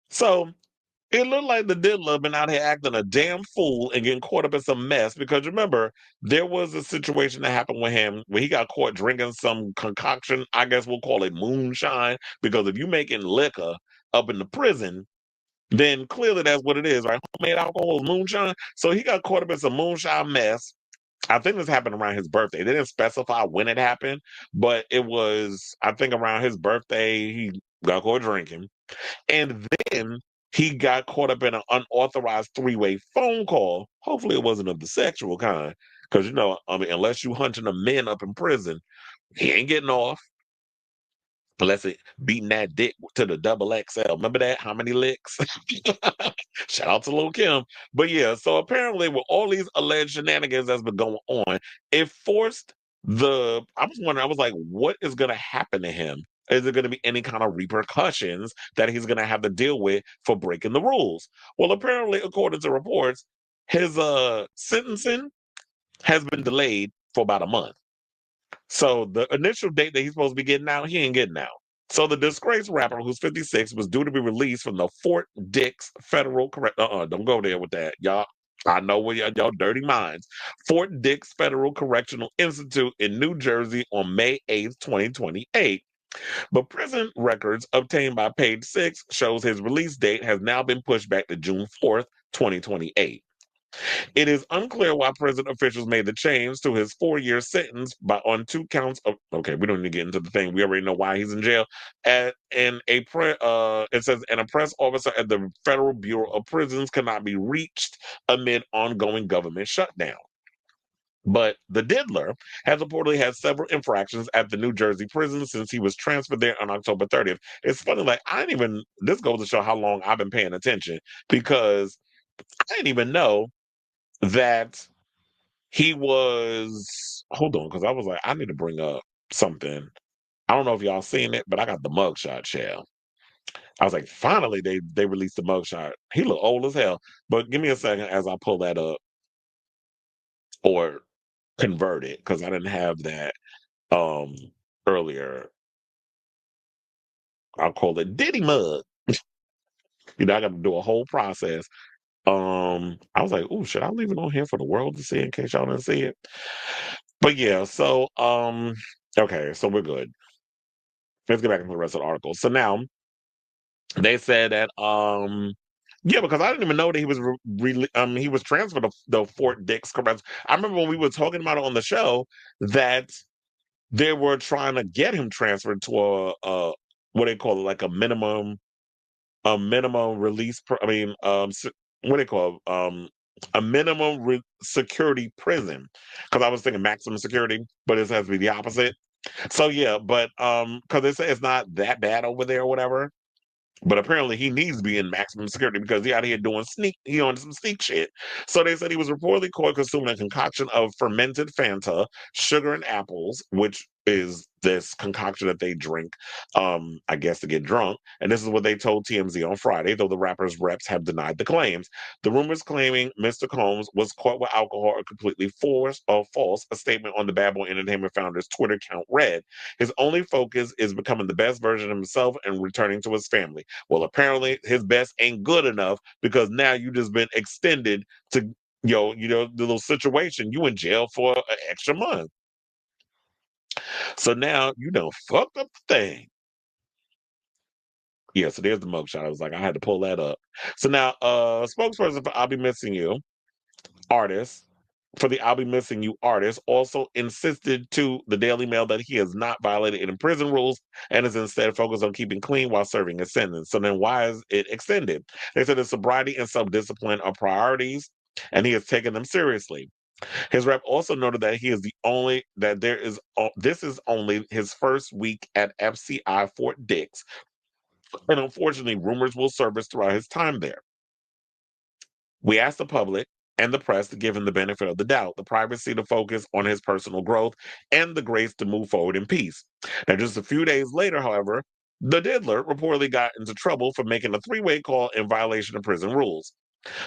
So it looked like the diddler been out here acting a damn fool and getting caught up in some mess because remember, there was a situation that happened with him where he got caught drinking some concoction. I guess we'll call it moonshine because if you making liquor up in the prison, then clearly that's what it is, right? Homemade alcohol is moonshine. So he got caught up in some moonshine mess. I think this happened around his birthday. They didn't specify when it happened, but it was, I think, around his birthday. He got caught drinking. And then he got caught up in an unauthorized three-way phone call. Hopefully, it wasn't of the sexual kind. Because, I mean, unless you hunting a men up in prison, he ain't getting off. Unless it beating that dick to the double XL. Remember that? How many licks? Shout out to Lil Kim. But yeah, so apparently with all these alleged shenanigans that's been going on, it forced I was wondering, I was like, what is gonna happen to him? Is there gonna be any kind of repercussions that he's gonna have to deal with for breaking the rules? Well, apparently, according to reports, his sentencing has been delayed for about a month. So the initial date that he's supposed to be getting out, he ain't getting out. So the disgraced rapper, who's 56, was due to be released from the Fort Dix Federal Correct. Don't go there with that, y'all. I know where y'all dirty minds. Fort Dix Federal Correctional Institute in New Jersey on May 8th, 2028. But prison records obtained by Page Six shows his release date has now been pushed back to June 4th, 2028. It is unclear why prison officials made the change to his 4-year sentence on 2 counts of. Okay, we don't need to get into the thing. We already know why he's in jail. It says an press officer at the Federal Bureau of Prisons cannot be reached amid ongoing government shutdown. But the diddler has reportedly had several infractions at the New Jersey prison since he was transferred there on October 30th. It's funny, like I didn't even. This goes to show how long I've been paying attention because I didn't even know that he was. Hold on, because I was like, I need to bring up something. I don't know if y'all seen it, but I got the mugshot shell. I was like, finally they released the mugshot. He look old as hell. But give me a second as I pull that up or convert it, because I didn't have that um earlier. I'll call it Diddy mug. I got to do a whole process. I was like, oh, should I leave it on here for the world to see in case y'all didn't see it? But yeah, so okay, so we're good. Let's get back into the rest of the article. So now they said that yeah, because I didn't even know that he was transferred to the Fort Dix correct. I remember when we were talking about it on the show that they were trying to get him transferred to a what they call it, like a minimum release. What they call a security prison. Because I was thinking maximum security, but it has to be the opposite. So yeah, but because they say it's not that bad over there or whatever. But apparently he needs to be in maximum security because he out here doing he on some sneak shit. So they said he was reportedly caught consuming a concoction of fermented Fanta, sugar and apples, which is this concoction that they drink, I guess to get drunk. And this is what they told TMZ on Friday, though the rapper's reps have denied the claims. The rumors claiming Mr. Combs was caught with alcohol are completely false. A statement on the Bad Boy Entertainment founder's Twitter account read, his only focus is becoming the best version of himself and returning to his family. Well, apparently his best ain't good enough because now you just been extended to the little situation. You in jail for an extra month. So now you done fucked up the thing. Yeah, so there's the mugshot. I was like, I had to pull that up. So now, spokesperson for I'll Be Missing You artist for the I'll Be Missing You artist also insisted to the Daily Mail that he has not violated any prison rules and is instead focused on keeping clean while serving his sentence. So then why is it extended? They said his sobriety and self-discipline are priorities and he has taken them seriously. His rep also noted that he is the only that there is this is only his first week at FCI Fort Dix, and unfortunately, rumors will surface throughout his time there. We asked the public and the press to give him the benefit of the doubt, the privacy to focus on his personal growth, and the grace to move forward in peace. Now, just a few days later, however, the diddler reportedly got into trouble for making a three-way call in violation of prison rules.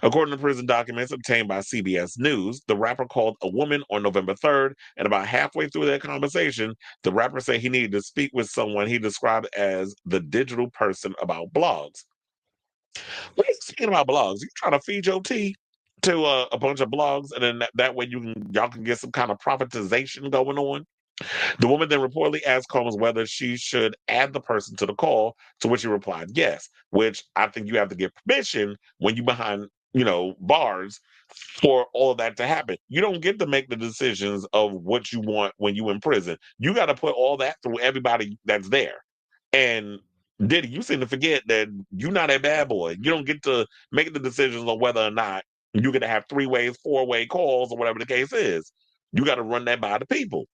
According to prison documents obtained by CBS News, the rapper called a woman on November 3rd, and about halfway through their conversation, the rapper said he needed to speak with someone he described as the digital person about blogs. Speaking about blogs, you trying to feed your tea to a bunch of blogs, and then that way y'all can get some kind of profitization going on. The woman then reportedly asked Combs whether she should add the person to the call, to which he replied yes, which I think you have to get permission when you behind, bars for all of that to happen. You don't get to make the decisions of what you want when you in prison. You got to put all that through everybody that's there. And Diddy, you seem to forget that you're not a bad boy. You don't get to make the decisions on whether or not you're going to have three-way, four-way calls or whatever the case is. You got to run that by the people.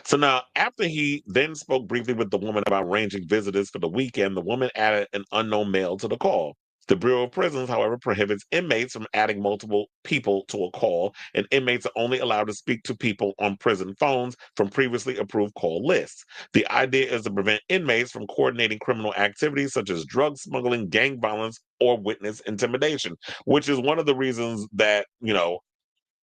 So now, after he then spoke briefly with the woman about arranging visitors for the weekend, the woman added an unknown male to the call. The Bureau of Prisons, however, prohibits inmates from adding multiple people to a call, and inmates are only allowed to speak to people on prison phones from previously approved call lists. The idea is to prevent inmates from coordinating criminal activities such as drug smuggling, gang violence, or witness intimidation, which is one of the reasons that,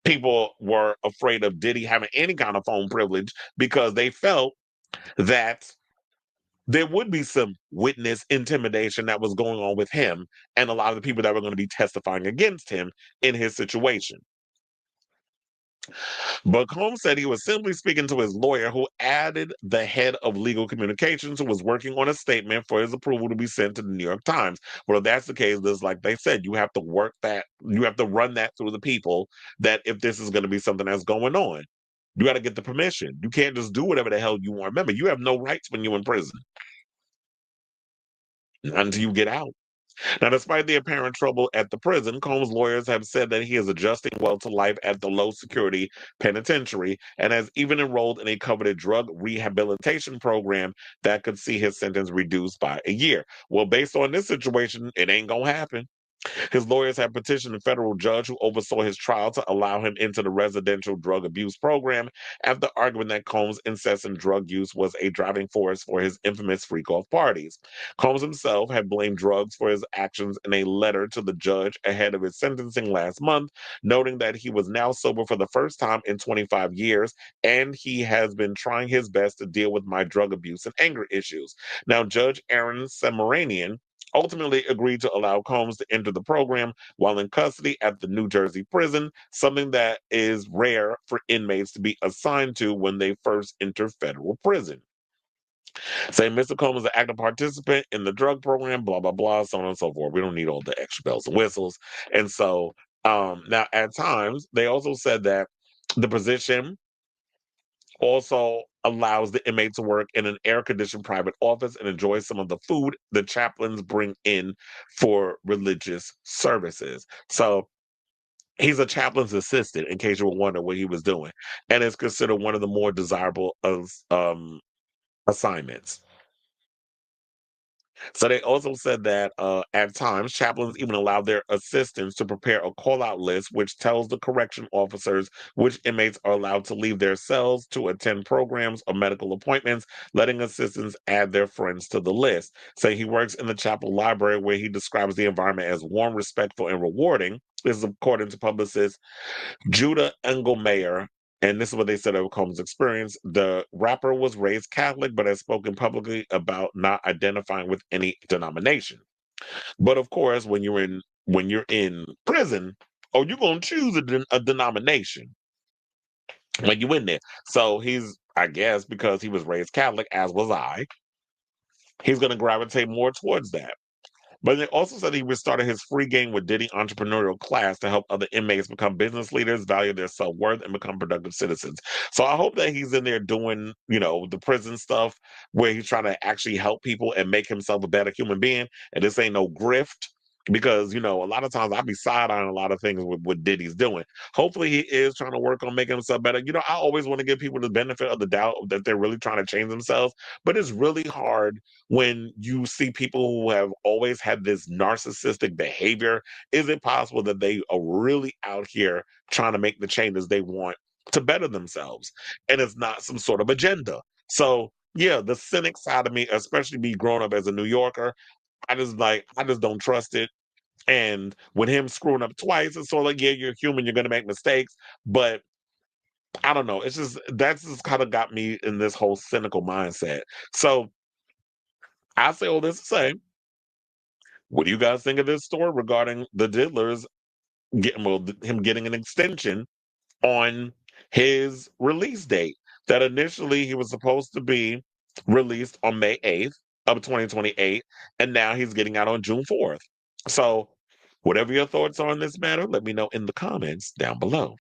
people were afraid of Diddy having any kind of phone privilege because they felt that there would be some witness intimidation that was going on with him and a lot of the people that were going to be testifying against him in his situation. But Combs said he was simply speaking to his lawyer, who added the head of legal communications, who was working on a statement for his approval to be sent to the New York Times. Well, if that's the case, this, like they said, you have to you have to run that through the people that if this is going to be something that's going on, you got to get the permission. You can't just do whatever the hell you want. Remember, you have no rights when you're in prison until you get out. Now, despite the apparent trouble at the prison, Combs' lawyers have said that he is adjusting well to life at the low security penitentiary and has even enrolled in a coveted drug rehabilitation program that could see his sentence reduced by a year. Well, based on this situation, it ain't gonna happen. His lawyers have petitioned a federal judge who oversaw his trial to allow him into the residential drug abuse program after arguing that Combs' incessant drug use was a driving force for his infamous freak off parties. Combs himself had blamed drugs for his actions in a letter to the judge ahead of his sentencing last month, noting that he was now sober for the first time in 25 years and he has been trying his best to deal with my drug abuse and anger issues. Now, Judge Aaron Semeranian ultimately agreed to allow Combs to enter the program while in custody at the New Jersey prison, something that is rare for inmates to be assigned to when they first enter federal prison. Saying Mr. Combs is an active participant in the drug program, blah, blah, blah, so on and so forth. We don't need all the extra bells and whistles. And so now at times, they also said that the position also allows the inmate to work in an air-conditioned private office and enjoy some of the food the chaplains bring in for religious services. So he's a chaplain's assistant, in case you were wondering what he was doing, and is considered one of the more desirable of assignments. So they also said that at times chaplains even allow their assistants to prepare a call-out list, which tells the correction officers which inmates are allowed to leave their cells to attend programs or medical appointments, letting assistants add their friends to the list. Say he works in the chapel library, where he describes the environment as warm, respectful, and rewarding. This is according to publicist Judah Engelmeyer, and this is what they said of Combs' experience. The rapper was raised Catholic, but has spoken publicly about not identifying with any denomination. But of course, when you're in prison, oh, you're gonna choose a denomination when you in there. So he's, I guess, because he was raised Catholic, as was I, he's gonna gravitate more towards that. But they also said he restarted his free game with Diddy entrepreneurial class to help other inmates become business leaders, value their self worth, and become productive citizens. So I hope that he's in there doing, the prison stuff where he's trying to actually help people and make himself a better human being. And this ain't no grift. Because a lot of times I be side eyeing a lot of things with what Diddy's doing. Hopefully, he is trying to work on making himself better. I always want to give people the benefit of the doubt that they're really trying to change themselves, but it's really hard when you see people who have always had this narcissistic behavior. Is it possible that they are really out here trying to make the changes they want to better themselves? And it's not some sort of agenda. So, yeah, the cynic side of me, especially me growing up as a New Yorker, I just don't trust it. And with him screwing up twice, it's sort of like, yeah, you're human, you're gonna make mistakes. But I don't know. It's just that's just kind of got me in this whole cynical mindset. So I say all this to say What do you guys think of this story regarding the Diddlers getting him getting an extension on his release date? That initially he was supposed to be released on May 8th of 2028, and now he's getting out on June 4th. So, whatever your thoughts are on this matter, let me know in the comments down below.